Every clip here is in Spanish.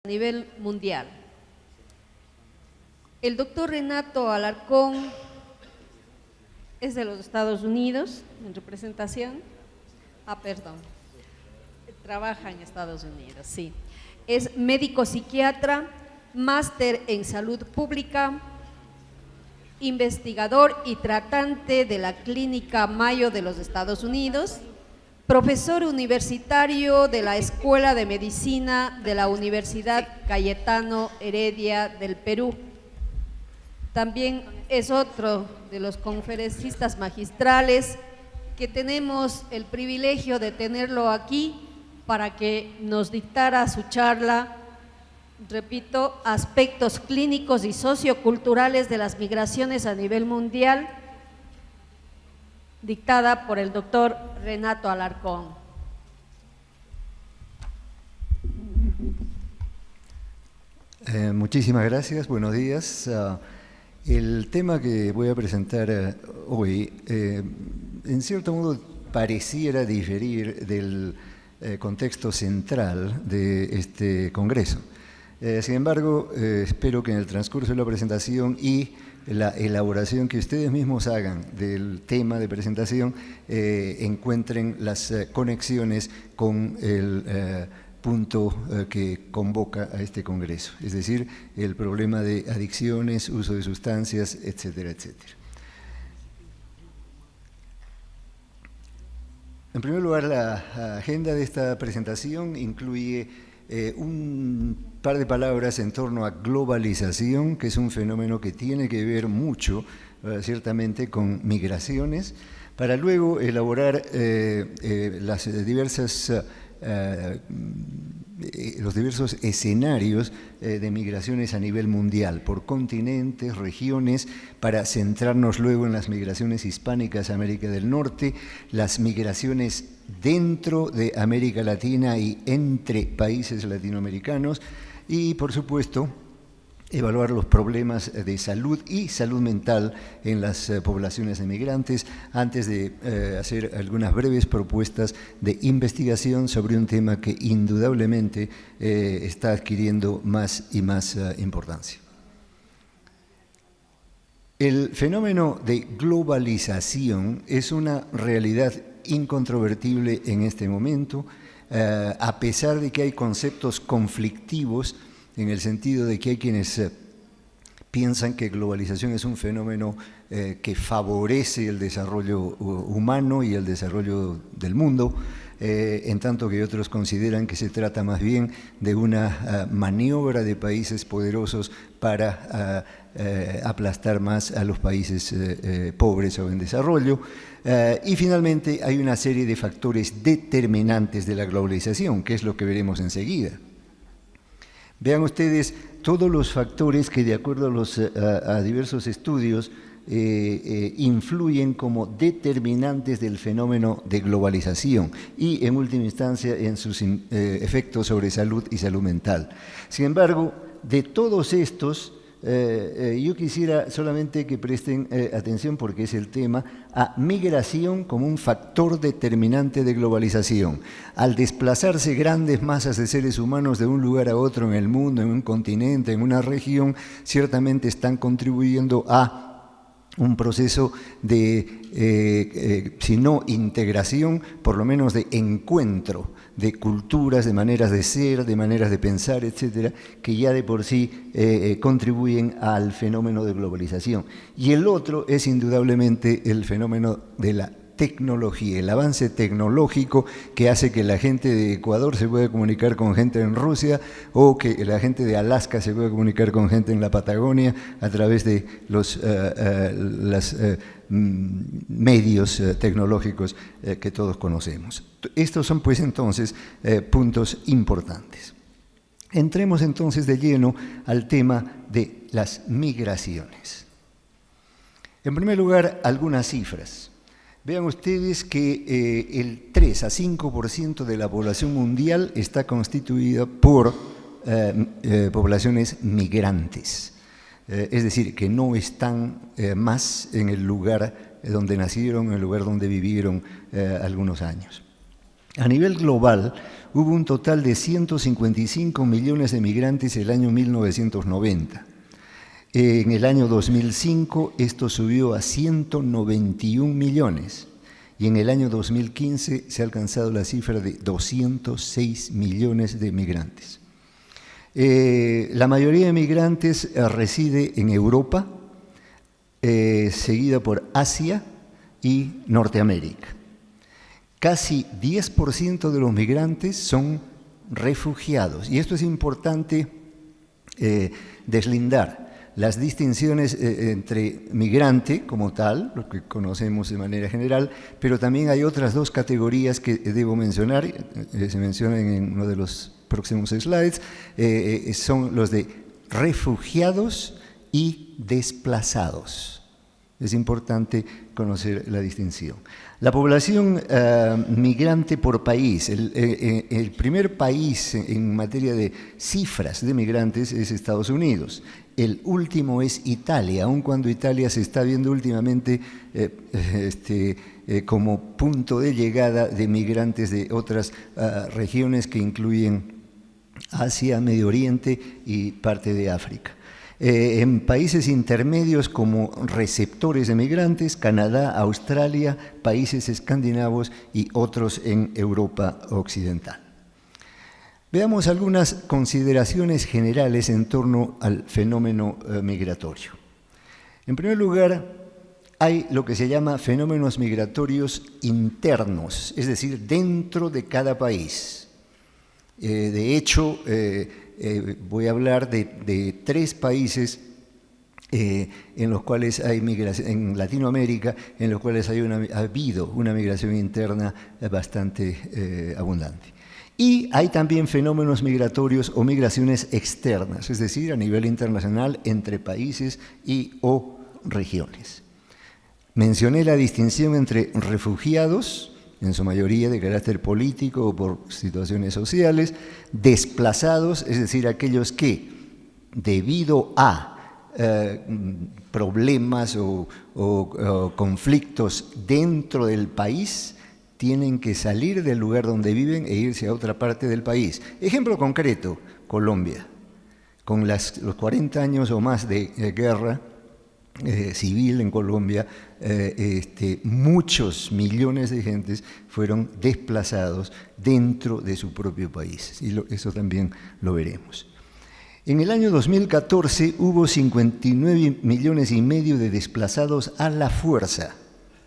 a nivel mundial. El doctor Renato Alarcón es de los Estados Unidos, en representación. Trabaja en Estados Unidos, sí. Es médico psiquiatra, máster en salud pública, investigador y tratante de la Clínica Mayo de los Estados Unidos, profesor universitario de la Escuela de Medicina de la Universidad Cayetano Heredia del Perú. También es otro de los conferencistas magistrales que tenemos el privilegio de tenerlo aquí para que nos dictara su charla, repito, aspectos clínicos y socioculturales de las migraciones a nivel mundial, dictada por el doctor Renato Alarcón. Muchísimas gracias, buenos días. El tema que voy a presentar hoy, en cierto modo, pareciera diferir del contexto central de este congreso. Sin embargo, espero que en el transcurso de la presentación y la elaboración que ustedes mismos hagan del tema de presentación encuentren las conexiones con el punto que convoca a este congreso, es decir, el problema de adicciones, uso de sustancias, etcétera, etcétera. En primer lugar, la agenda de esta presentación incluye un par de palabras en torno a globalización, que es un fenómeno que tiene que ver mucho, ciertamente, con migraciones, para luego elaborar los diversos escenarios de migraciones a nivel mundial, por continentes, regiones, para centrarnos luego en las migraciones hispánicas a América del Norte, las migraciones dentro de América Latina y entre países latinoamericanos y, por supuesto, evaluar los problemas de salud y salud mental en las poblaciones de migrantes antes de hacer algunas breves propuestas de investigación sobre un tema que indudablemente está adquiriendo más y más importancia. El fenómeno de globalización es una realidad incontrovertible en este momento, a pesar de que hay conceptos conflictivos en el sentido de que hay quienes piensan que globalización es un fenómeno que favorece el desarrollo humano y el desarrollo del mundo, en tanto que otros consideran que se trata más bien de una maniobra de países poderosos para aplastar más a los países pobres o en desarrollo. Y finalmente hay una serie de factores determinantes de la globalización, que es lo que veremos enseguida. Vean ustedes todos los factores que, de acuerdo a diversos estudios, influyen como determinantes del fenómeno de globalización y, en última instancia, en sus efectos sobre salud y salud mental. Sin embargo, de todos estos, yo quisiera solamente que presten atención, porque es el tema, a migración como un factor determinante de globalización. Al desplazarse grandes masas de seres humanos de un lugar a otro en el mundo, en un continente, en una región, ciertamente están contribuyendo a un proceso de, si no integración, por lo menos de encuentro de culturas, de maneras de ser, de maneras de pensar, etcétera, que ya de por sí contribuyen al fenómeno de globalización. Y el otro es indudablemente el fenómeno de la tecnología, el avance tecnológico que hace que la gente de Ecuador se pueda comunicar con gente en Rusia o que la gente de Alaska se pueda comunicar con gente en la Patagonia a través de los medios tecnológicos que todos conocemos. Estos son, pues, entonces, puntos importantes. Entremos entonces de lleno al tema de las migraciones. En primer lugar, algunas cifras. Vean ustedes que el 3 a 5% de la población mundial está constituida por poblaciones migrantes. Es decir, que no están más en el lugar donde nacieron, en el lugar donde vivieron algunos años. A nivel global, hubo un total de 155 millones de migrantes el año 1990. En el año 2005 esto subió a 191 millones y en el año 2015 se ha alcanzado la cifra de 206 millones de migrantes. La mayoría de migrantes reside en Europa, seguida por Asia y Norteamérica. Casi 10% de los migrantes son refugiados y esto es importante deslindar. Las distinciones entre migrante como tal, lo que conocemos de manera general, pero también hay otras dos categorías que debo mencionar, se mencionan en uno de los próximos slides, son los de refugiados y desplazados. Es importante conocer la distinción. La población migrante por país, el primer país en materia de cifras de migrantes es Estados Unidos. El último es Italia, aun cuando Italia se está viendo últimamente como punto de llegada de migrantes de otras regiones que incluyen Asia, Medio Oriente y parte de África. En países intermedios como receptores de migrantes, Canadá, Australia, países escandinavos y otros en Europa Occidental. Veamos algunas consideraciones generales en torno al fenómeno migratorio. En primer lugar, hay lo que se llama fenómenos migratorios internos, es decir, dentro de cada país. De hecho, voy a hablar de 3 países en los cuales hay migración, en Latinoamérica, en los cuales ha habido una migración interna bastante abundante. Y hay también fenómenos migratorios o migraciones externas, es decir, a nivel internacional entre países o regiones. Mencioné la distinción entre refugiados, en su mayoría de carácter político o por situaciones sociales, desplazados, es decir, aquellos que, debido a problemas o conflictos dentro del país, tienen que salir del lugar donde viven e irse a otra parte del país. Ejemplo concreto, Colombia. Con los 40 años o más de guerra civil en Colombia, muchos millones de gentes fueron desplazados dentro de su propio país. Y eso también lo veremos. En el año 2014 hubo 59 millones y medio de desplazados a la fuerza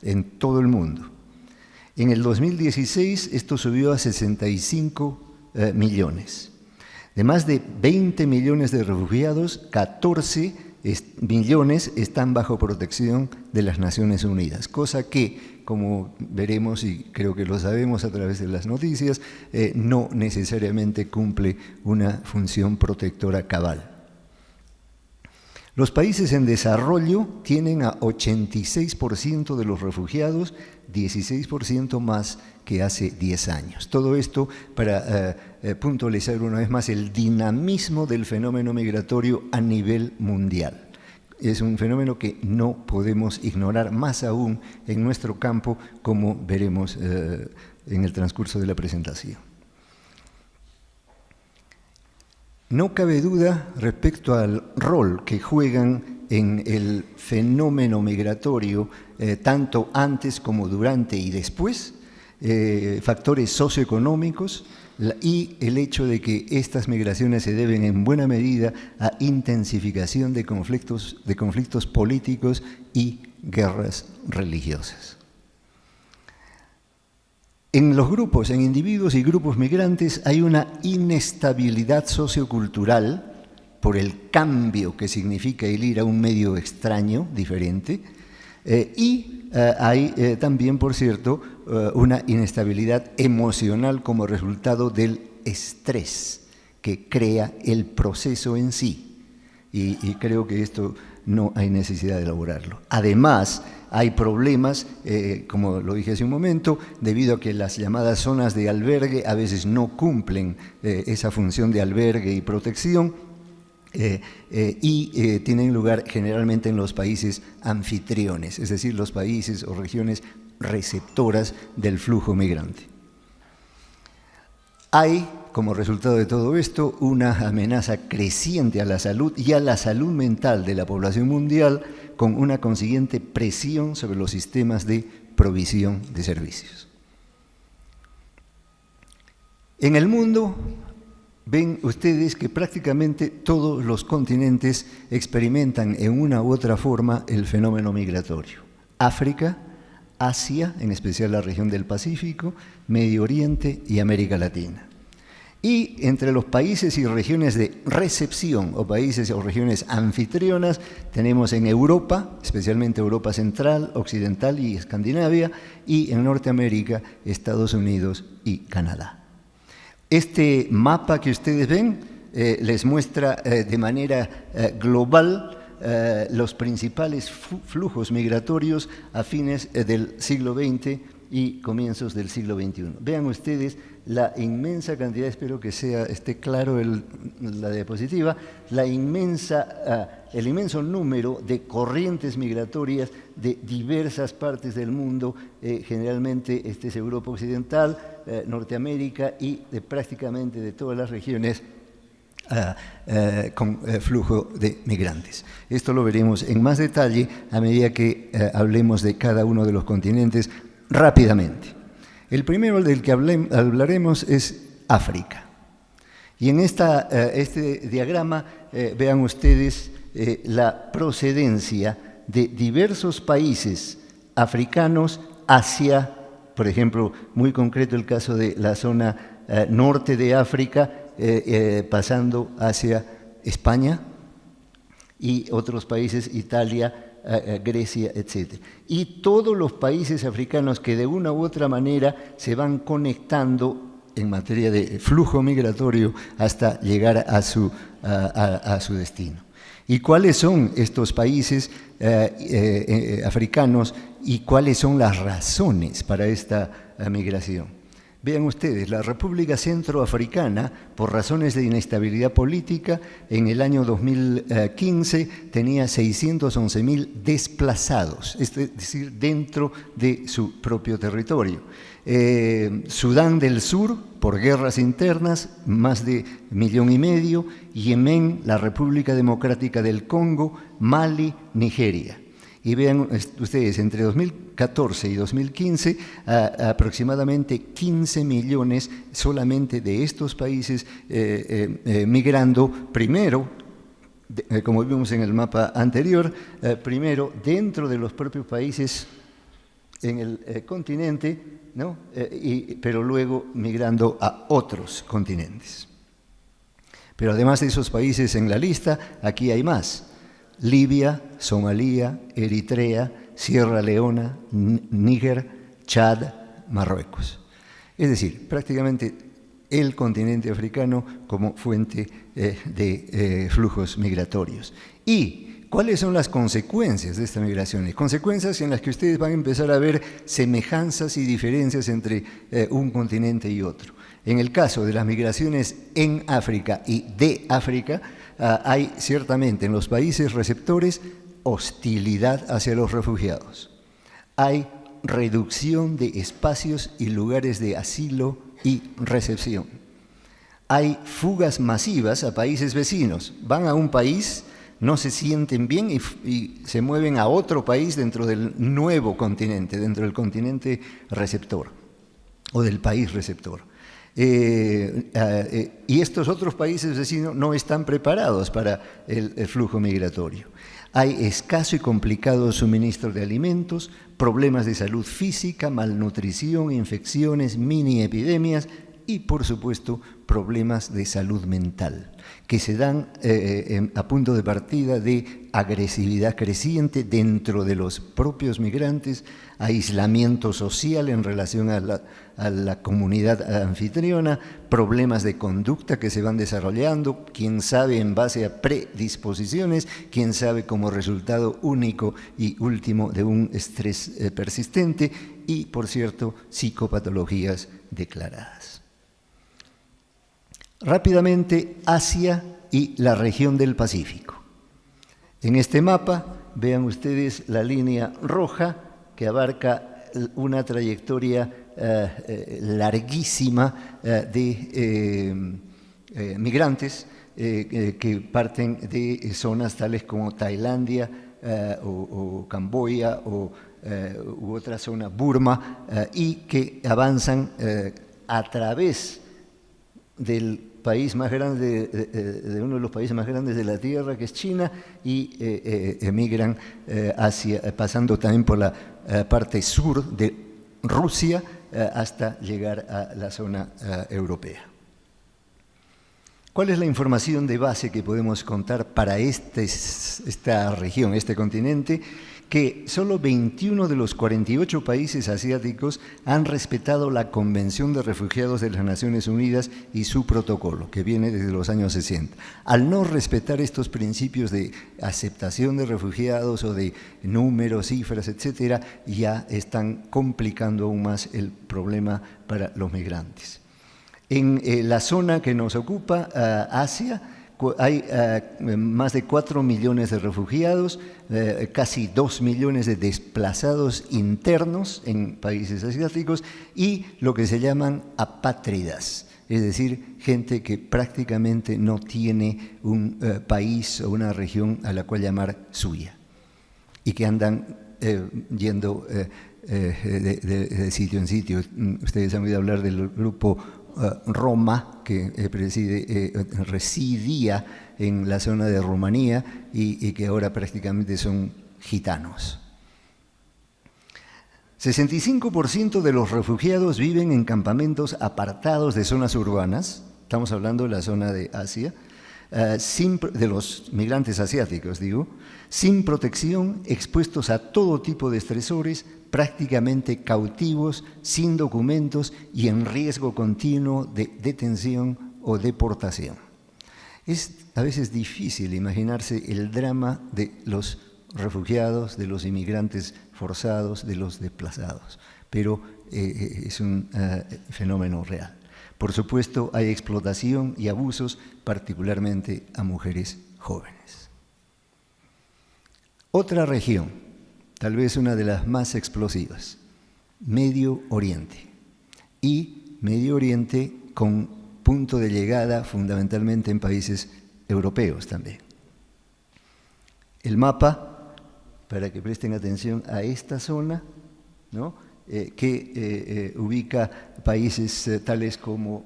en todo el mundo. En el 2016 esto subió a 65 millones. De más de 20 millones de refugiados, 14 millones están bajo protección de las Naciones Unidas, cosa que, como veremos y creo que lo sabemos a través de las noticias, no necesariamente cumple una función protectora cabal. Los países en desarrollo tienen a 86% de los refugiados, 16% más que hace 10 años. Todo esto para puntualizar una vez más el dinamismo del fenómeno migratorio a nivel mundial. Es un fenómeno que no podemos ignorar, más aún en nuestro campo, como veremos en el transcurso de la presentación. No cabe duda respecto al rol que juegan en el fenómeno migratorio, tanto antes como durante y después, factores socioeconómicos y el hecho de que estas migraciones se deben en buena medida a intensificación de conflictos políticos y guerras religiosas. En los grupos, en individuos y grupos migrantes, hay una inestabilidad sociocultural por el cambio que significa el ir a un medio extraño, diferente, y hay también, por cierto, una inestabilidad emocional como resultado del estrés que crea el proceso en sí. Y creo que esto no hay necesidad de elaborarlo. Además, hay problemas, como lo dije hace un momento, debido a que las llamadas zonas de albergue a veces no cumplen esa función de albergue y protección y tienen lugar generalmente en los países anfitriones, es decir, los países o regiones receptoras del flujo migrante. Hay, como resultado de todo esto, una amenaza creciente a la salud y a la salud mental de la población mundial, con una consiguiente presión sobre los sistemas de provisión de servicios. En el mundo, ven ustedes que prácticamente todos los continentes experimentan en una u otra forma el fenómeno migratorio. África, Asia, en especial la región del Pacífico, Medio Oriente y América Latina. Y entre los países y regiones de recepción, o países o regiones anfitrionas, tenemos en Europa, especialmente Europa Central, Occidental y Escandinavia, y en Norteamérica, Estados Unidos y Canadá. Este mapa que ustedes ven les muestra de manera global los principales flujos migratorios a fines del siglo XX y comienzos del siglo XXI. Vean ustedes la inmensa cantidad, espero que esté claro la diapositiva, el inmenso número de corrientes migratorias de diversas partes del mundo, generalmente es Europa Occidental, Norteamérica y prácticamente de todas las regiones con flujo de migrantes. Esto lo veremos en más detalle a medida que hablemos de cada uno de los continentes rápidamente. El primero del que hablaremos es África. Y en este diagrama vean ustedes la procedencia de diversos países africanos hacia, por ejemplo, muy concreto el caso de la zona norte de África, pasando hacia España y otros países, Italia, Grecia, etc. Y todos los países africanos que de una u otra manera se van conectando en materia de flujo migratorio hasta llegar a su destino. ¿Y cuáles son estos países africanos y cuáles son las razones para esta migración? Vean ustedes, la República Centroafricana, por razones de inestabilidad política, en el año 2015 tenía 611.000 desplazados, es decir, dentro de su propio territorio. Sudán del Sur, por guerras internas, más de 1,5 millones, Yemen, la República Democrática del Congo, Mali, Nigeria. Y vean ustedes, entre 2014 y 2015, aproximadamente 15 millones solamente de estos países migrando, primero, como vimos en el mapa anterior, primero dentro de los propios países en el continente, ¿no? Pero luego migrando a otros continentes. Pero además de esos países en la lista, aquí hay más. Libia, Somalia, Eritrea, Sierra Leona, Níger, Chad, Marruecos. Es decir, prácticamente el continente africano como fuente de flujos migratorios. ¿Y cuáles son las consecuencias de esta migración? Consecuencias en las que ustedes van a empezar a ver semejanzas y diferencias entre un continente y otro. En el caso de las migraciones en África y de África, hay ciertamente en los países receptores hostilidad hacia los refugiados. Hay reducción de espacios y lugares de asilo y recepción. Hay fugas masivas a países vecinos. Van a un país, no se sienten bien y se mueven a otro país dentro del nuevo continente, dentro del continente receptor o del país receptor. Y estos otros países vecinos no están preparados para el flujo migratorio. Hay escaso y complicado suministro de alimentos, problemas de salud física, malnutrición, infecciones, mini epidemias y, por supuesto, problemas de salud mental, que se dan a punto de partida de agresividad creciente dentro de los propios migrantes, aislamiento social en relación a la comunidad anfitriona, problemas de conducta que se van desarrollando, quién sabe en base a predisposiciones, quién sabe como resultado único y último de un estrés persistente y, por cierto, psicopatologías declaradas. Rápidamente, Asia y la región del Pacífico. En este mapa, vean ustedes la línea roja que abarca una trayectoria larguísima de migrantes que parten de zonas tales como Tailandia o Camboya u otra zona, Burma, y que avanzan a través del país más grande, de uno de los países más grandes de la Tierra, que es China, y emigran pasando también por la parte sur de Rusia hasta llegar a la zona europea. ¿Cuál es la información de base que podemos contar para esta región, este continente? Que solo 21 de los 48 países asiáticos han respetado la Convención de Refugiados de las Naciones Unidas y su protocolo, que viene desde los años 60. Al no respetar estos principios de aceptación de refugiados o de números, cifras, etcétera, ya están complicando aún más el problema para los migrantes. En la zona que nos ocupa, Asia, hay más de 4 millones de refugiados, casi 2 millones de desplazados internos en países asiáticos y lo que se llaman apátridas, es decir, gente que prácticamente no tiene un país o una región a la cual llamar suya y que andan yendo de sitio en sitio. Ustedes han oído hablar del grupo Roma, que residía en la zona de Rumanía y que ahora prácticamente son gitanos. 65% de los refugiados viven en campamentos apartados de zonas urbanas, estamos hablando de la zona de Asia, de los migrantes asiáticos, digo, sin protección, expuestos a todo tipo de estresores, prácticamente cautivos, sin documentos y en riesgo continuo de detención o deportación. Es a veces difícil imaginarse el drama de los refugiados, de los inmigrantes forzados, de los desplazados, pero es un fenómeno real. Por supuesto, hay explotación y abusos, particularmente a mujeres jóvenes. Otra región, tal vez una de las más explosivas, Medio Oriente. Y Medio Oriente con punto de llegada fundamentalmente en países europeos también. El mapa, para que presten atención a esta zona, ¿no? Que ubica países tales como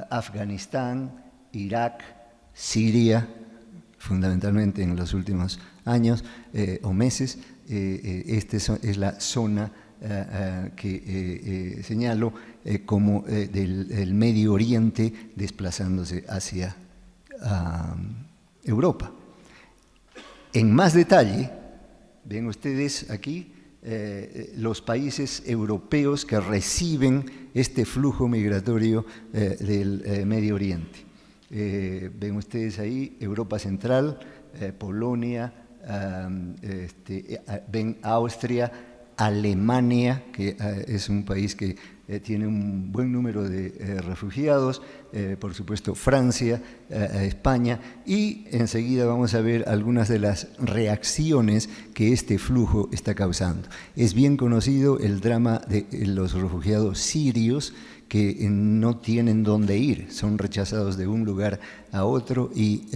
Afganistán, Irak, Siria, fundamentalmente en los últimos años o meses. Esta es la zona que señalo como del Medio Oriente desplazándose hacia Europa. En más detalle, ven ustedes aquí los países europeos que reciben este flujo migratorio del Medio Oriente. Ven ustedes ahí Europa Central, Polonia, ven Austria, Alemania, que es un país que tiene un buen número de refugiados, por supuesto Francia, España, y enseguida vamos a ver algunas de las reacciones que este flujo está causando. Es bien conocido el drama de los refugiados sirios que no tienen dónde ir, son rechazados de un lugar a otro y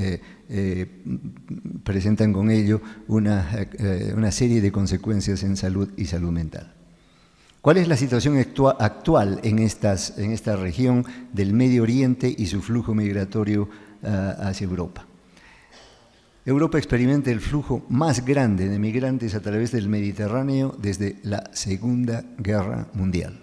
presentan con ello una serie de consecuencias en salud y salud mental. ¿Cuál es la situación actual en esta región del Medio Oriente y su flujo migratorio hacia Europa? Europa experimenta el flujo más grande de migrantes a través del Mediterráneo desde la Segunda Guerra Mundial.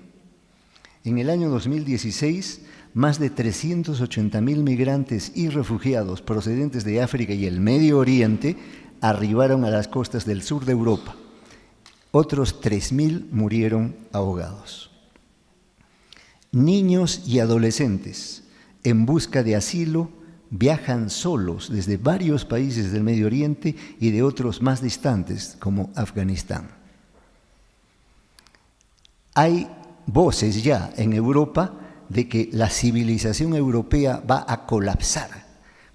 En el año 2016, más de 380.000 migrantes y refugiados procedentes de África y el Medio Oriente arribaron a las costas del sur de Europa. Otros 3.000 murieron ahogados. Niños y adolescentes en busca de asilo viajan solos desde varios países del Medio Oriente y de otros más distantes, como Afganistán. Hay voces ya en Europa de que la civilización europea va a colapsar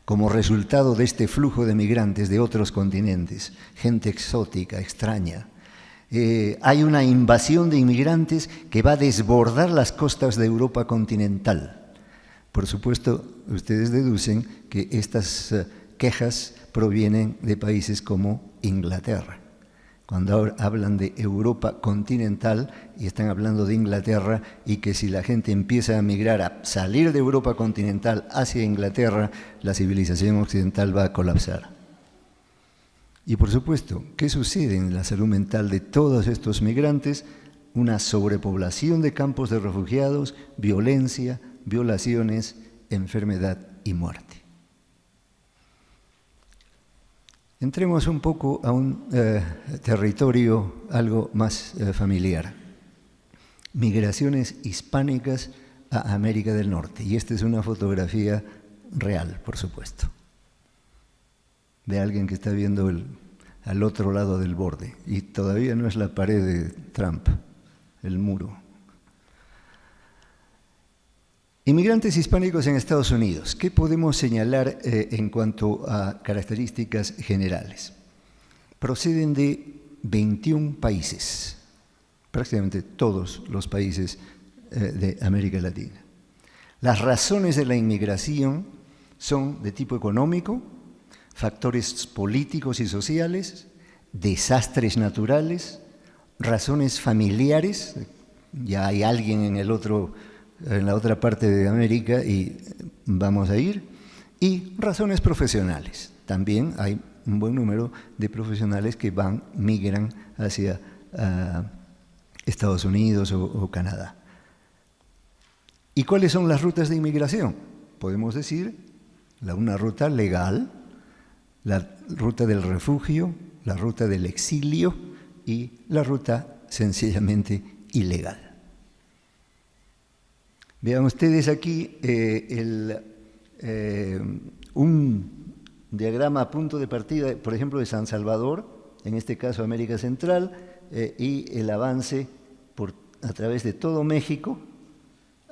como resultado de este flujo de migrantes de otros continentes, gente exótica, extraña. Hay una invasión de inmigrantes que va a desbordar las costas de Europa continental. Por supuesto, ustedes deducen que estas quejas provienen de países como Inglaterra. Cuando hablan de Europa continental y están hablando de Inglaterra, y que si la gente empieza a migrar, a salir de Europa continental hacia Inglaterra, la civilización occidental va a colapsar. Y por supuesto, ¿qué sucede en la salud mental de todos estos migrantes? Una sobrepoblación de campos de refugiados, violencia, violaciones, enfermedad y muerte. Entremos un poco a un territorio algo más familiar. Migraciones hispánicas a América del Norte. Y esta es una fotografía real, por supuesto, de alguien que está viendo al otro lado del borde. Y todavía no es la pared de Trump, el muro. Inmigrantes hispánicos en Estados Unidos. ¿Qué podemos señalar en cuanto a características generales? Proceden de 21 países, prácticamente todos los países de América Latina. Las razones de la inmigración son de tipo económico, factores políticos y sociales, desastres naturales, razones familiares. Ya hay alguien en la otra parte de América y vamos a ir, y razones profesionales. También hay un buen número de profesionales que migran hacia Estados Unidos o Canadá. ¿Y cuáles son las rutas de inmigración? Podemos decir una ruta legal, la ruta del refugio, la ruta del exilio y la ruta sencillamente ilegal. Vean ustedes aquí un diagrama a punto de partida, por ejemplo, de San Salvador, en este caso América Central, y el avance a través de todo México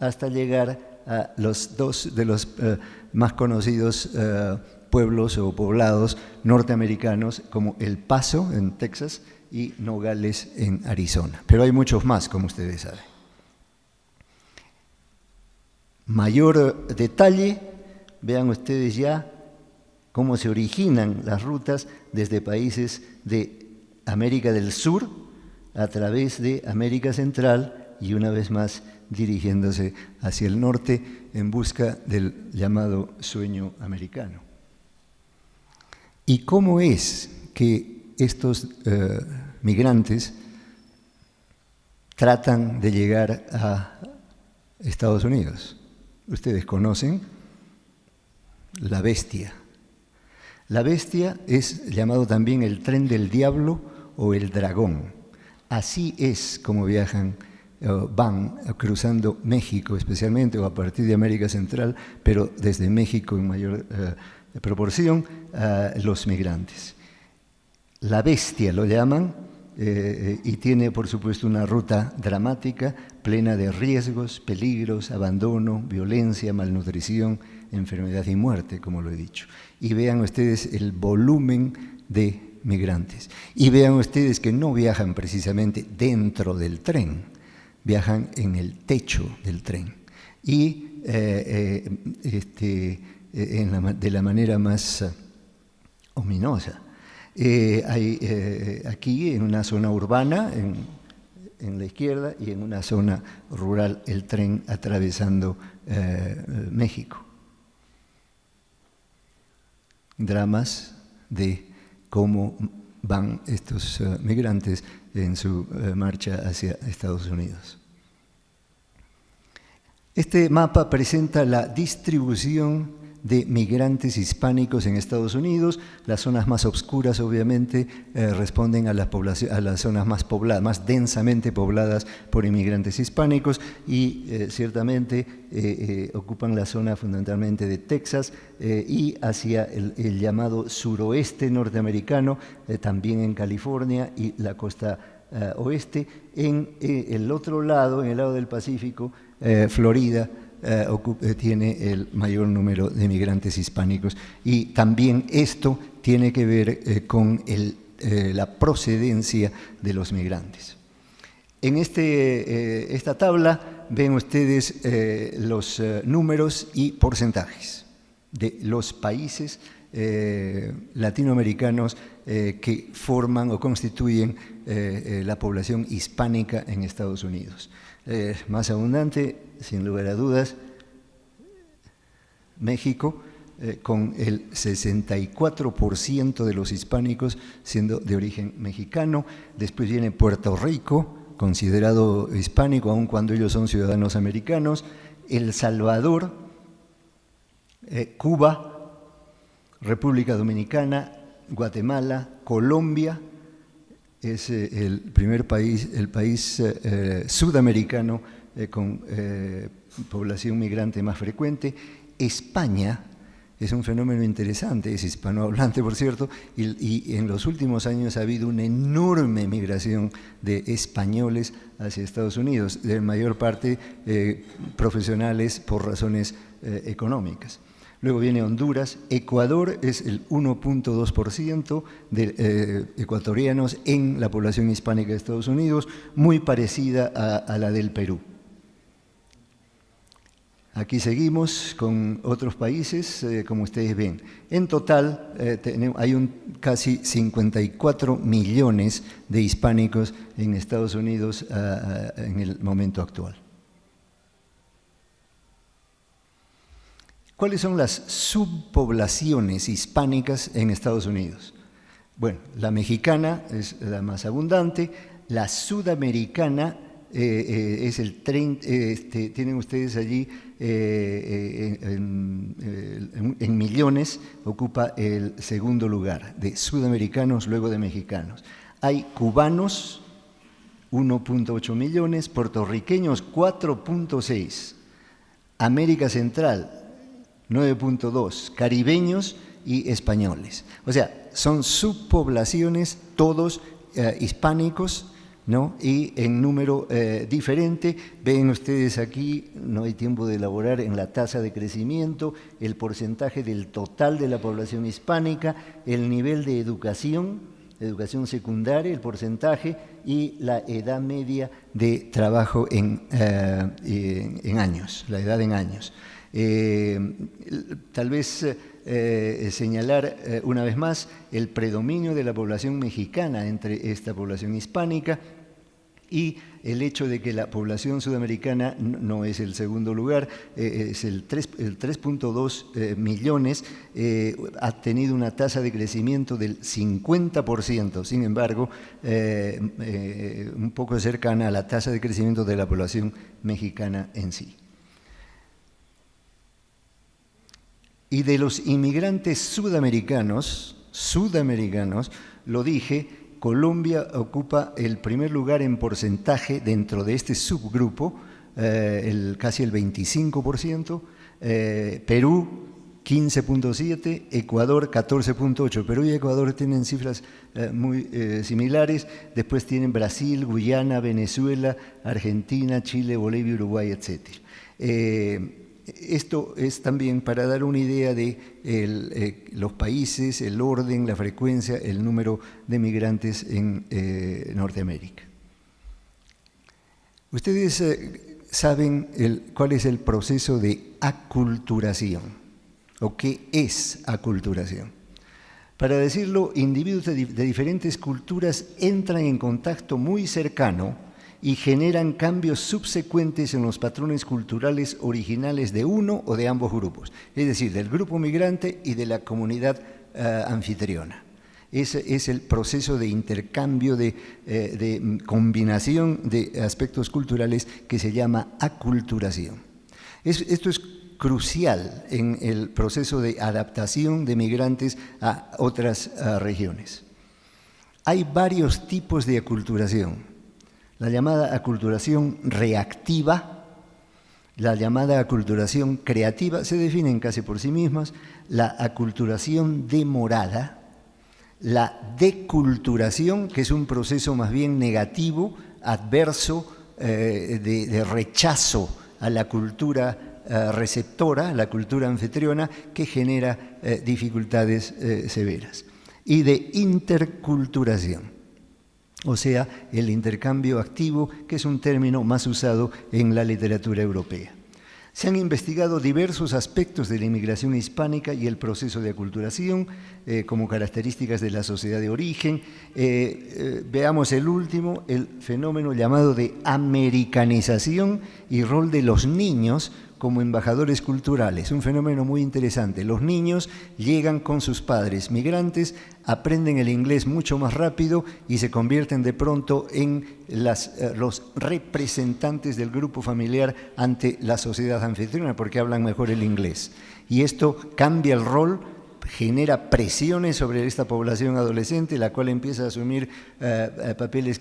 hasta llegar a los dos de los más conocidos pueblos o poblados norteamericanos, como El Paso en Texas y Nogales en Arizona. Pero hay muchos más, como ustedes saben. Mayor detalle, vean ustedes ya cómo se originan las rutas desde países de América del Sur a través de América Central y una vez más dirigiéndose hacia el norte en busca del llamado sueño americano. ¿Y cómo es que estos migrantes tratan de llegar a Estados Unidos? Ustedes conocen la Bestia. La Bestia es llamado también el tren del diablo o el dragón. Así es como van cruzando México especialmente, o a partir de América Central, pero desde México en mayor proporción, los migrantes. La Bestia lo llaman, y tiene por supuesto una ruta dramática, plena de riesgos, peligros, abandono, violencia, malnutrición, enfermedad y muerte, como lo he dicho. Y vean ustedes el volumen de migrantes. Y vean ustedes que no viajan precisamente dentro del tren, viajan en el techo del tren. Y de la manera más ominosa. Hay aquí en una zona urbana, en la izquierda, y en una zona rural, el tren atravesando México. Dramas de cómo van estos migrantes en su marcha hacia Estados Unidos. Este mapa presenta la distribución de migrantes hispánicos en Estados Unidos. Las zonas más oscuras, obviamente, responden a las zonas más pobladas, más densamente pobladas por inmigrantes hispánicos, y ciertamente ocupan la zona fundamentalmente de Texas y hacia el llamado suroeste norteamericano, también en California y la costa oeste. En el otro lado, en el lado del Pacífico, Florida tiene el mayor número de migrantes hispánicos, y también esto tiene que ver con el la procedencia de los migrantes. En esta tabla ven ustedes los números y porcentajes de los países latinoamericanos que forman o constituyen la población hispánica en Estados Unidos. Más abundante, sin lugar a dudas, México, con el 64% de los hispánicos siendo de origen mexicano. Después viene Puerto Rico, considerado hispánico, aun cuando ellos son ciudadanos americanos. El Salvador, Cuba, República Dominicana, Guatemala, Colombia, es el primer país, el país sudamericano con población migrante más frecuente. España es un fenómeno interesante, es hispanohablante, por cierto, y en los últimos años ha habido una enorme migración de españoles hacia Estados Unidos, de mayor parte profesionales por razones económicas. Luego viene Honduras. Ecuador es el 1.2% de ecuatorianos en la población hispánica de Estados Unidos, muy parecida a la del Perú. Aquí seguimos con otros países, como ustedes ven. En total hay casi 54 millones de hispánicos en Estados Unidos en el momento actual. ¿Cuáles son las subpoblaciones hispánicas en Estados Unidos? Bueno, la mexicana es la más abundante, la sudamericana es el 30, tienen ustedes allí en millones, ocupa el segundo lugar de sudamericanos, luego de mexicanos. Hay cubanos, 1.8 millones, puertorriqueños, 4.6, América Central, 9.2, caribeños y españoles. O sea, son subpoblaciones, todos hispánicos, ¿no? Y en número diferente. Ven ustedes aquí, no hay tiempo de elaborar, en la tasa de crecimiento, el porcentaje del total de la población hispánica, el nivel de educación secundaria, el porcentaje y la edad media de trabajo en años, la edad en años. Tal vez señalar una vez más el predominio de la población mexicana entre esta población hispánica y el hecho de que la población sudamericana no es el segundo lugar, es el 3.2 millones, ha tenido una tasa de crecimiento del 50%, sin embargo, un poco cercana a la tasa de crecimiento de la población mexicana en sí. Y de los inmigrantes sudamericanos, lo dije, Colombia ocupa el primer lugar en porcentaje dentro de este subgrupo, casi el 25%, Perú 15.7, Ecuador 14.8. Perú y Ecuador tienen cifras muy similares, después tienen Brasil, Guyana, Venezuela, Argentina, Chile, Bolivia, Uruguay, etc. Esto es también para dar una idea de los países, el orden, la frecuencia, el número de migrantes en Norteamérica. Ustedes saben cuál es el proceso de aculturación, o qué es aculturación. Para decirlo, individuos de diferentes culturas entran en contacto muy cercano y generan cambios subsecuentes en los patrones culturales originales de uno o de ambos grupos, es decir, del grupo migrante y de la comunidad anfitriona. Ese es el proceso de intercambio, de combinación de aspectos culturales que se llama aculturación. Esto es crucial en el proceso de adaptación de migrantes a otras regiones. Hay varios tipos de aculturación. La llamada aculturación reactiva, la llamada aculturación creativa, se definen casi por sí mismas, la aculturación demorada, la deculturación, que es un proceso más bien negativo, adverso, de rechazo a la cultura receptora, la cultura anfitriona, que genera dificultades severas. y de interculturación, o sea, el intercambio activo, que es un término más usado en la literatura europea. Se han investigado diversos aspectos de la inmigración hispánica y el proceso de aculturación, como características de la sociedad de origen. Veamos el último, el fenómeno llamado de americanización y rol de los niños como embajadores culturales, un fenómeno muy interesante. Los niños llegan con sus padres migrantes, aprenden el inglés mucho más rápido y se convierten de pronto en los representantes del grupo familiar ante la sociedad anfitriona, porque hablan mejor el inglés. Y esto cambia el rol, genera presiones sobre esta población adolescente, la cual empieza a asumir papeles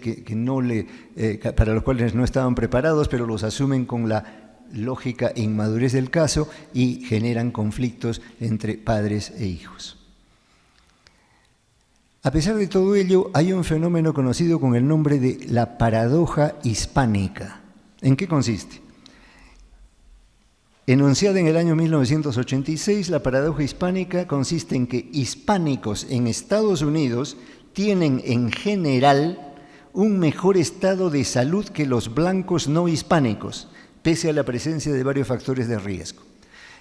para los cuales no estaban preparados, pero los asumen con la lógica e inmadurez del caso y generan conflictos entre padres e hijos. A pesar de todo ello, hay un fenómeno conocido con el nombre de la paradoja hispánica. ¿En qué consiste? Enunciada en el año 1986, la paradoja hispánica consiste en que hispánicos en Estados Unidos tienen en general un mejor estado de salud que los blancos no hispánicos, pese a la presencia de varios factores de riesgo.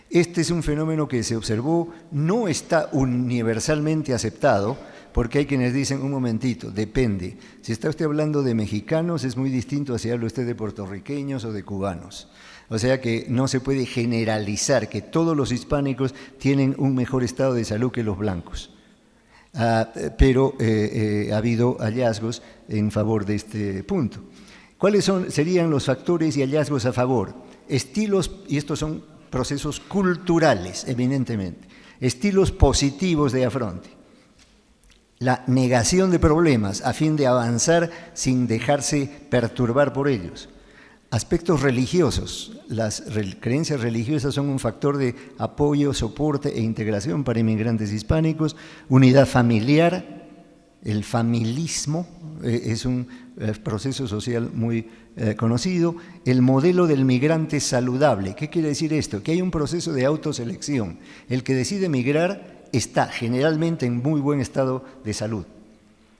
Este es un fenómeno que se observó, no está universalmente aceptado, porque hay quienes dicen, un momentito, depende. Si está usted hablando de mexicanos, es muy distinto a si habla usted de puertorriqueños o de cubanos. O sea que no se puede generalizar que todos los hispánicos tienen un mejor estado de salud que los blancos. Pero ha habido hallazgos en favor de este punto. ¿Cuáles serían los factores y hallazgos a favor? Estilos, y estos son procesos culturales, eminentemente, estilos positivos de afronte. La negación de problemas a fin de avanzar sin dejarse perturbar por ellos. Aspectos religiosos. Las creencias religiosas son un factor de apoyo, soporte e integración para inmigrantes hispánicos. Unidad familiar. El familismo es un proceso social muy conocido. El modelo del migrante saludable. ¿Qué quiere decir esto? Que hay un proceso de autoselección. El que decide migrar está generalmente en muy buen estado de salud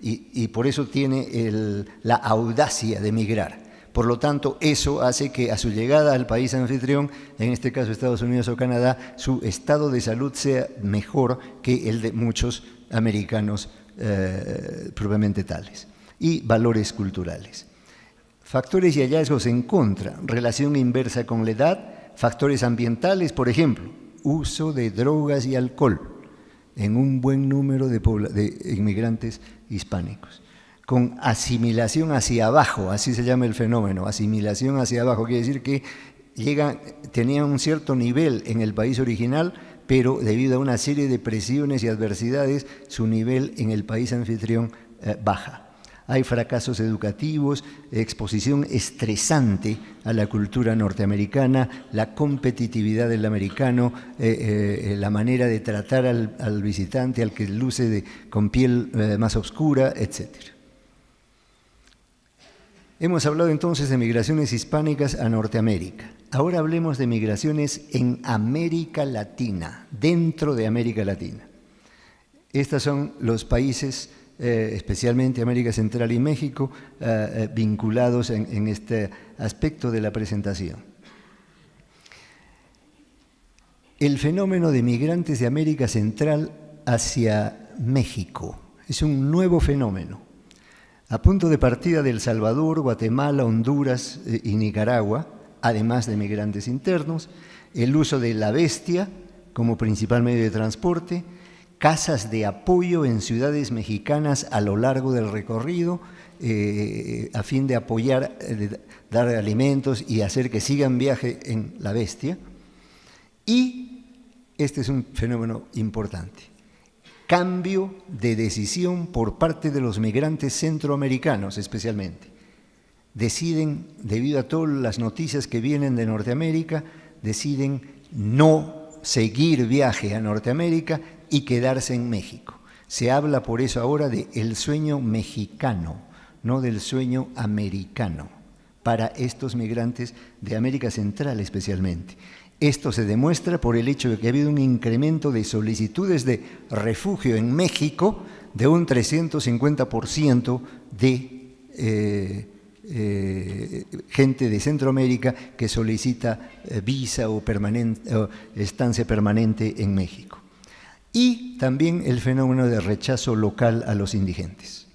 y por eso tiene la audacia de migrar. Por lo tanto, eso hace que a su llegada al país anfitrión, en este caso Estados Unidos o Canadá, su estado de salud sea mejor que el de muchos americanos propiamente tales. Y valores culturales. Factores y hallazgos en contra, relación inversa con la edad, factores ambientales, por ejemplo, uso de drogas y alcohol en un buen número de inmigrantes hispánicos. Con asimilación hacia abajo, así se llama el fenómeno, asimilación hacia abajo, quiere decir que tenían un cierto nivel en el país original, pero debido a una serie de presiones y adversidades, su nivel en el país anfitrión baja. Hay fracasos educativos, exposición estresante a la cultura norteamericana, la competitividad del americano, la manera de tratar al visitante, al que luce con piel más oscura, etc. Hemos hablado entonces de migraciones hispánicas a Norteamérica. Ahora hablemos de migraciones en América Latina, dentro de América Latina. Estos son los países, especialmente América Central y México, vinculados en este aspecto de la presentación. El fenómeno de migrantes de América Central hacia México es un nuevo fenómeno. A punto de partida de El Salvador, Guatemala, Honduras y Nicaragua, además de migrantes internos, el uso de la bestia como principal medio de transporte, casas de apoyo en ciudades mexicanas a lo largo del recorrido, a fin de apoyar, dar alimentos y hacer que sigan viaje en la bestia. Y este es un fenómeno importante. Cambio de decisión por parte de los migrantes centroamericanos especialmente. Deciden, debido a todas las noticias que vienen de Norteamérica, deciden no seguir viaje a Norteamérica y quedarse en México. Se habla por eso ahora de el sueño mexicano, no del sueño americano, para estos migrantes de América Central especialmente. Esto se demuestra por el hecho de que ha habido un incremento de solicitudes de refugio en México de un 350% de gente de Centroamérica que solicita visa o estancia permanente en México. Y también el fenómeno de rechazo local a los indigentes.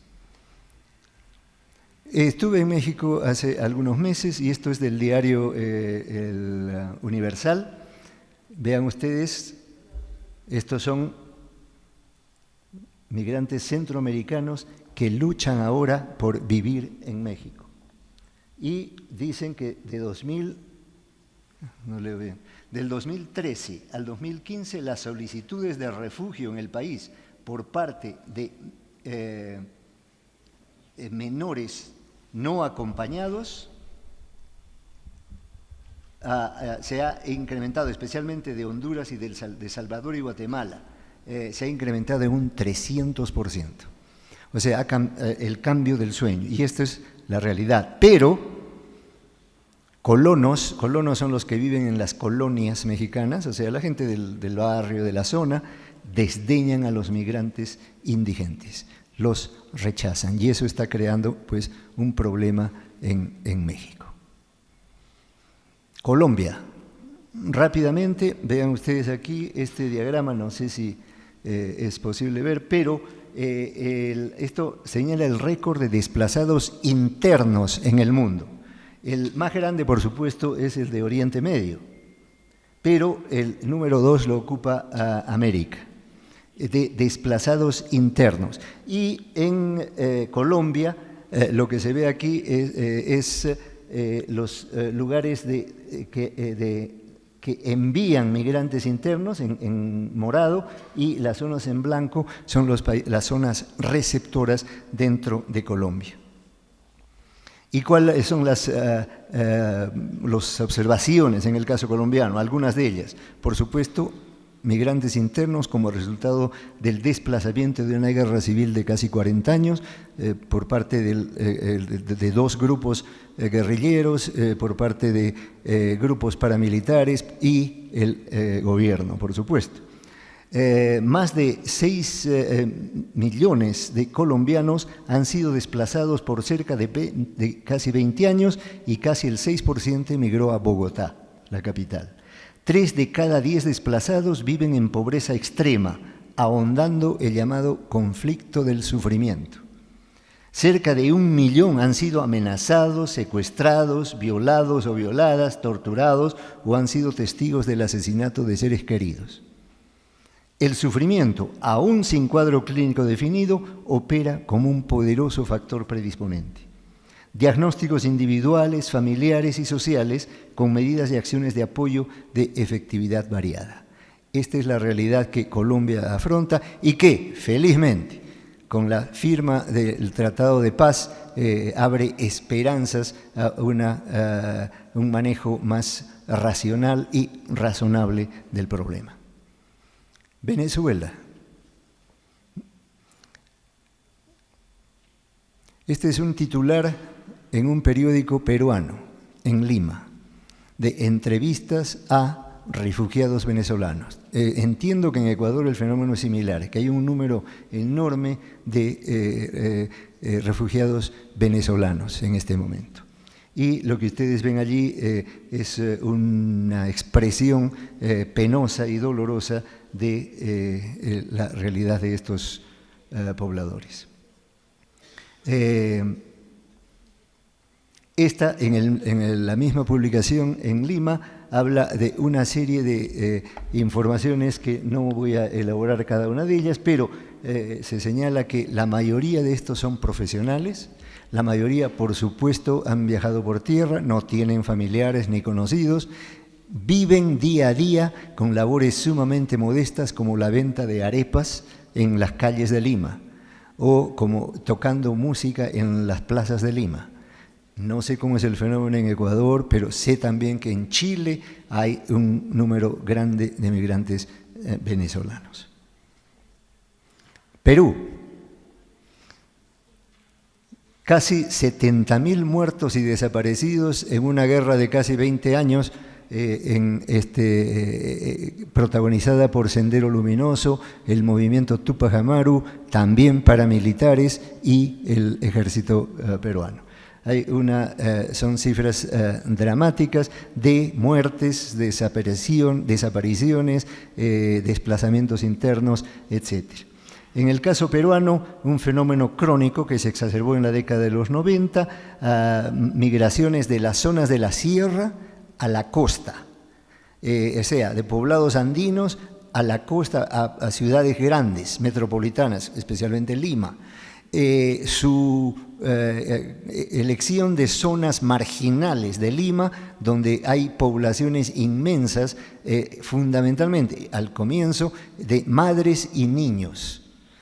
Estuve en México hace algunos meses y esto es del diario El Universal. Vean ustedes, estos son migrantes centroamericanos que luchan ahora por vivir en México. Y dicen que del 2013 al 2015 las solicitudes de refugio en el país por parte de menores no acompañados se ha incrementado, especialmente de Honduras y de Salvador y Guatemala, se ha incrementado en un 300%. O sea, el cambio del sueño, y esta es la realidad. Pero colonos son los que viven en las colonias mexicanas, o sea, la gente del barrio, de la zona, desdeñan a los migrantes indigentes, los rechazan, y eso está creando pues un problema en México. Colombia. Rápidamente, vean ustedes aquí este diagrama, no sé si es posible ver, pero esto señala el récord de desplazados internos en el mundo. El más grande, por supuesto, es el de Oriente Medio, pero el número 2 lo ocupa América, de desplazados internos. Y en Colombia, lo que se ve aquí es los lugares que envían migrantes internos en morado, y las zonas en blanco son las zonas receptoras dentro de Colombia. ¿Y cuáles son las observaciones en el caso colombiano? Algunas de ellas, por supuesto, migrantes internos como resultado del desplazamiento de una guerra civil de casi 40 años por parte de dos grupos guerrilleros, por parte de grupos paramilitares y el gobierno, por supuesto. Más de 6 millones de colombianos han sido desplazados por cerca de casi 20 años y casi el 6% emigró a Bogotá, la capital. 3 de cada 10 desplazados viven en pobreza extrema, ahondando el llamado conflicto del sufrimiento. Cerca de 1 millón han sido amenazados, secuestrados, violados o violadas, torturados o han sido testigos del asesinato de seres queridos. El sufrimiento, aún sin cuadro clínico definido, opera como un poderoso factor predisponente. Diagnósticos individuales, familiares y sociales con medidas y acciones de apoyo de efectividad variada. Esta es la realidad que Colombia afronta y que, felizmente, con la firma del Tratado de Paz, abre esperanzas a un manejo más racional y razonable del problema. Venezuela. Este es un titular en un periódico peruano, en Lima, de entrevistas a refugiados venezolanos. Entiendo que en Ecuador el fenómeno es similar, que hay un número enorme de refugiados venezolanos en este momento. Y lo que ustedes ven allí es una expresión penosa y dolorosa de la realidad de estos pobladores. Esta, en la misma publicación en Lima, habla de una serie de informaciones que no voy a elaborar cada una de ellas, pero se señala que la mayoría de estos son profesionales, la mayoría, por supuesto, han viajado por tierra, no tienen familiares ni conocidos, viven día a día con labores sumamente modestas como la venta de arepas en las calles de Lima o como tocando música en las plazas de Lima. No sé cómo es el fenómeno en Ecuador, pero sé también que en Chile hay un número grande de migrantes venezolanos. Perú. Casi 70.000 muertos y desaparecidos en una guerra de casi 20 años protagonizada por Sendero Luminoso, el movimiento Tupac Amaru, también paramilitares y el ejército peruano. Son cifras dramáticas de muertes, desapariciones, desplazamientos internos, etc. En el caso peruano, un fenómeno crónico que se exacerbó en la década de los 90, migraciones de las zonas de la sierra a la costa, o sea, de poblados andinos a la costa, a ciudades grandes, metropolitanas, especialmente Lima. Su elección de zonas marginales de Lima, donde hay poblaciones inmensas, fundamentalmente al comienzo, de madres y niños.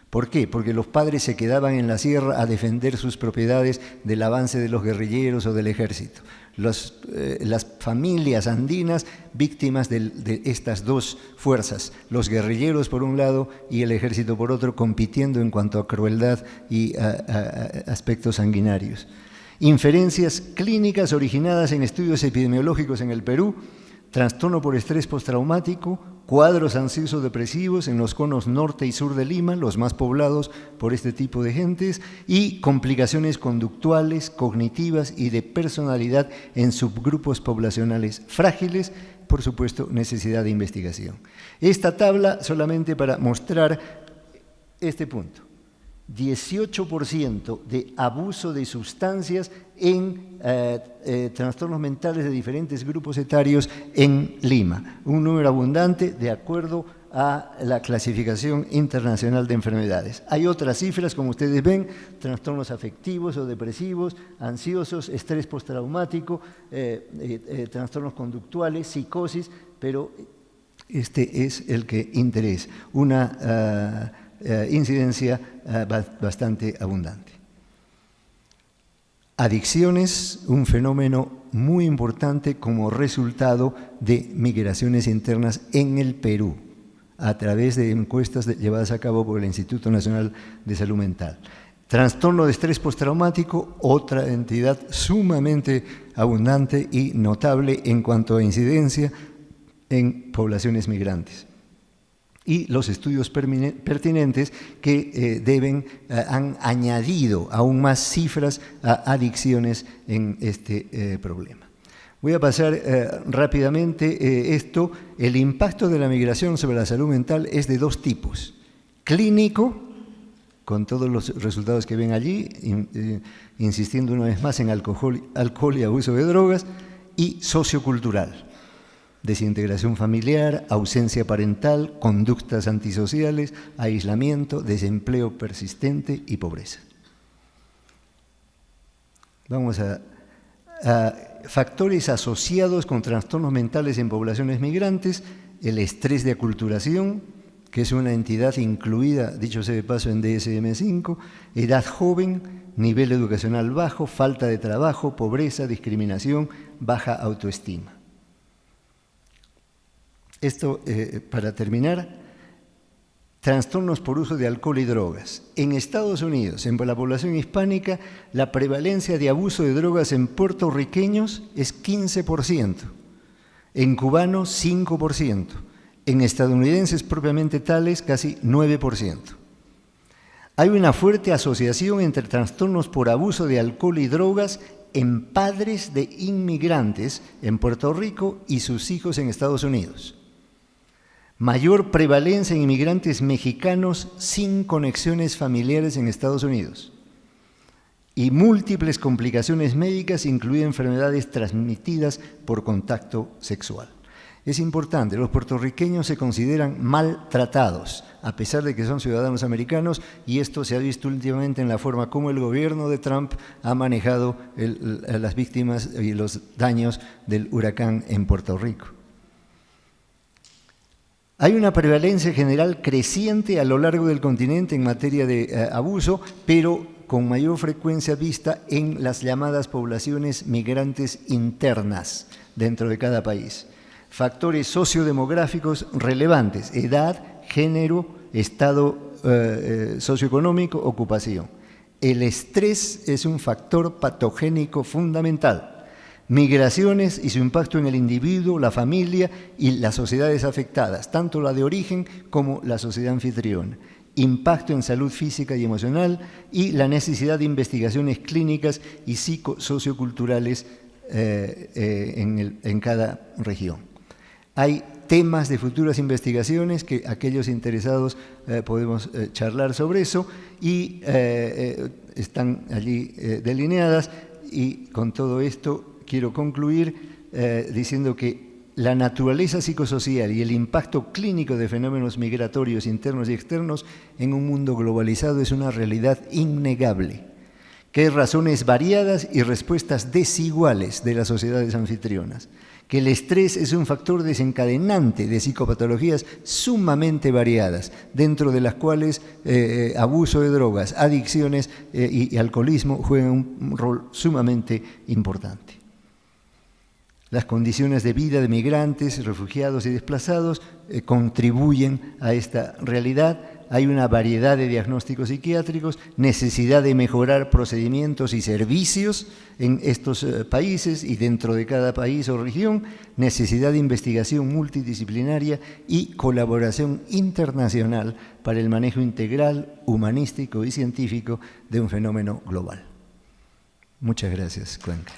¿Por qué? Porque los padres se quedaban en la sierra a defender sus propiedades del avance de los guerrilleros o del ejército. Las familias andinas víctimas de estas dos fuerzas, los guerrilleros por un lado y el ejército por otro, compitiendo en cuanto a crueldad y aspectos sanguinarios. Inferencias clínicas originadas en estudios epidemiológicos en el Perú: trastorno por estrés postraumático, cuadros ansioso-depresivos en los conos norte y sur de Lima, los más poblados por este tipo de gentes, y complicaciones conductuales, cognitivas y de personalidad en subgrupos poblacionales frágiles, por supuesto, necesidad de investigación. Esta tabla solamente para mostrar este punto. 18% de abuso de sustancias en trastornos mentales de diferentes grupos etarios en Lima. Un número abundante de acuerdo a la clasificación internacional de enfermedades. Hay otras cifras, como ustedes ven: trastornos afectivos o depresivos, ansiosos, estrés postraumático, trastornos conductuales, psicosis, pero este es el que interesa. Una incidencia bastante abundante. Adicciones, un fenómeno muy importante como resultado de migraciones internas en el Perú, a través de encuestas llevadas a cabo por el Instituto Nacional de Salud Mental. Trastorno de estrés postraumático, otra entidad sumamente abundante y notable en cuanto a incidencia en poblaciones migrantes. Y los estudios pertinentes que han añadido aún más cifras a adicciones en este problema. Voy a pasar rápidamente esto. El impacto de la migración sobre la salud mental es de dos tipos: clínico, con todos los resultados que ven allí, insistiendo una vez más en alcohol y abuso de drogas, y sociocultural: desintegración familiar, ausencia parental, conductas antisociales, aislamiento, desempleo persistente y pobreza. Vamos a factores asociados con trastornos mentales en poblaciones migrantes: el estrés de aculturación, que es una entidad incluida, dicho sea de paso, en DSM-5, edad joven, nivel educacional bajo, falta de trabajo, pobreza, discriminación, baja autoestima. Esto, para terminar, trastornos por uso de alcohol y drogas. En Estados Unidos, en la población hispánica, la prevalencia de abuso de drogas en puertorriqueños es 15%, en cubanos 5%, en estadounidenses propiamente tales casi 9%. Hay una fuerte asociación entre trastornos por abuso de alcohol y drogas en padres de inmigrantes en Puerto Rico y sus hijos en Estados Unidos. Mayor prevalencia en inmigrantes mexicanos sin conexiones familiares en Estados Unidos. Y múltiples complicaciones médicas, incluidas enfermedades transmitidas por contacto sexual. Es importante, los puertorriqueños se consideran maltratados, a pesar de que son ciudadanos americanos, y esto se ha visto últimamente en la forma como el gobierno de Trump ha manejado a las víctimas y los daños del huracán en Puerto Rico. Hay una prevalencia general creciente a lo largo del continente en materia de abuso, pero con mayor frecuencia vista en las llamadas poblaciones migrantes internas dentro de cada país. Factores sociodemográficos relevantes: edad, género, estado socioeconómico, ocupación. El estrés es un factor patogénico fundamental. Migraciones y su impacto en el individuo, la familia y las sociedades afectadas, tanto la de origen como la sociedad anfitriona. Impacto en salud física y emocional y la necesidad de investigaciones clínicas y psicosocioculturales en cada región. Hay temas de futuras investigaciones que aquellos interesados podemos charlar sobre eso y están allí delineadas, y con todo esto quiero concluir diciendo que la naturaleza psicosocial y el impacto clínico de fenómenos migratorios internos y externos en un mundo globalizado es una realidad innegable, que hay razones variadas y respuestas desiguales de las sociedades anfitrionas, que el estrés es un factor desencadenante de psicopatologías sumamente variadas, dentro de las cuales abuso de drogas, adicciones y alcoholismo juegan un rol sumamente importante. Las condiciones de vida de migrantes, refugiados y desplazados contribuyen a esta realidad. Hay una variedad de diagnósticos psiquiátricos, necesidad de mejorar procedimientos y servicios en estos países y dentro de cada país o región, necesidad de investigación multidisciplinaria y colaboración internacional para el manejo integral, humanístico y científico de un fenómeno global. Muchas gracias, Cuenca.